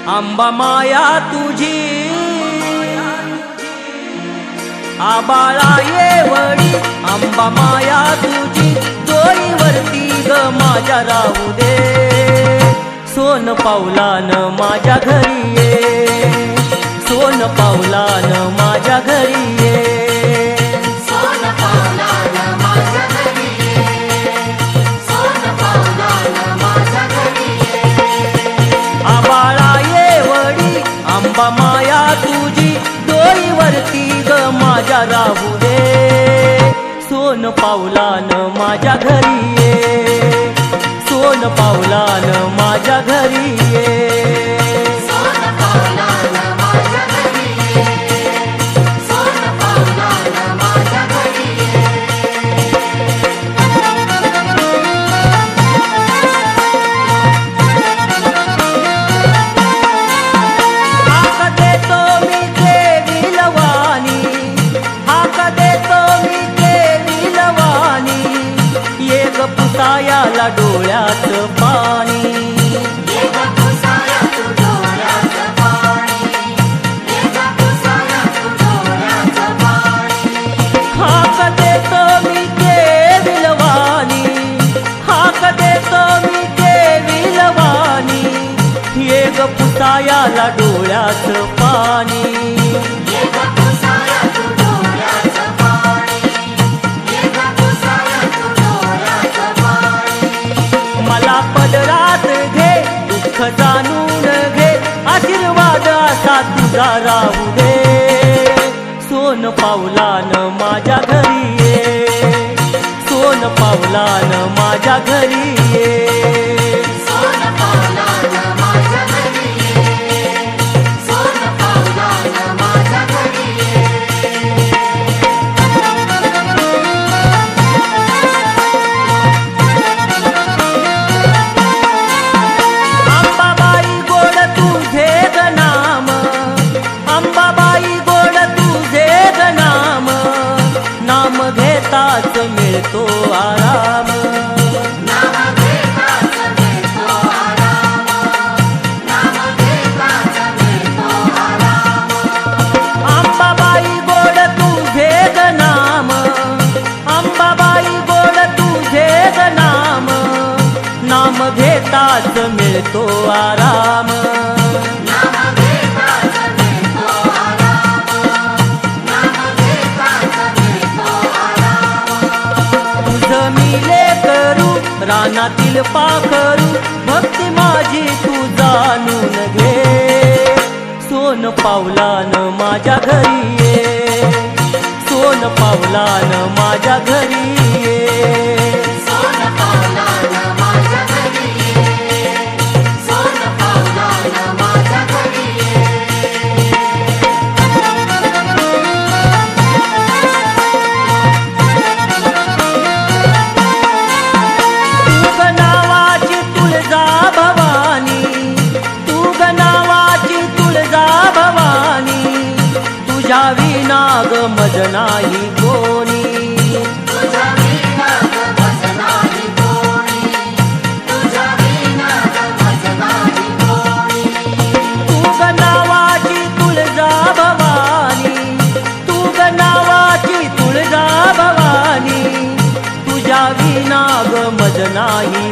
आंबा माया तुझी आबाळा येवडी, आंबा माया तुझी डोईवरती ग माझ्या राहू दे. सोन पावलान माझ्या घरी ये, सोन पावलान माझ्या घरी ये. सोन पावलान माझ्या घरी ये, सोन पावलान माझ्या घरी ये. आबाळा येवडी आंबा माया तुझी डोईवरती ग माझ्या राहू दे. सोन पावलान माझ्या घरी ये, सोन पावलान माझ्या घरी ये. सोन पावलान माझ्या घरी ये, सोन पावलान माझ्या घरी ये. हाक देतो मी देवी लवानी, हाक देतो मी देवी लवानी. एक पुसायाला डोळ्याचं पाणी, एक पुसायात डोळ्याचं पाणी, एक पुसायात डोळ्याचं पाणी. हाक देतो मी देवी लवानी, हाक देतो मी देवी लवानी. एक पुसायाला डोळ्याचं पाणी. एक पुसायात डोळ्याचं पाणी, एक पुसायात डोळ्याचं पाणी. मला पदरात घे, दुःख जाणून घे, आशीर्वाद असा तुझा राहू दे. सोन पावलान माझ्या घरी ये, सोन पावलान माझ्या घरी ये. सोन पावलान माझ्या घरी ये, सोन पावलान माझ्या घरी ये. अंबाबाई गोड तुझे ग नाम, अंबाबाई गोड तुझे ग नाम. नाम घेताच मिळतो आराम, नाम घेताच मिळतो आराम, नाम घेताच मिळतो आराम. अंबाबाई गोड तुझे ग नाम, अंबाबाई गोड तुझे ग नाम. नाम घेताच मिळतो आराम, नाम घेताच मिळतो आराम, नाम घेताच मिळतो आराम. तुझं मी लेकरू रानातील पाखरू, भक्ती माझी तू जाणून घे. सोन पावलान माझ्या घरी ये, सोन पावलान माझ्या घरी ये. सोन पावलान माझ्या घरी ये, सोन पावलान माझ्या घरी ये. तू ग नावाची तुळजा भवानी, तू ग नावाची तुळजा भवानी. तुझ्या विना ग मज नाही कोणी, तुझ्या विना गमज नाही कोणी, तुझ्या विना गमज नाही कोणी. तू ग नावाची तुळजा भवानी, तू ग नावाची तुळजा भवानी. तुझ्या विना ग मज नाही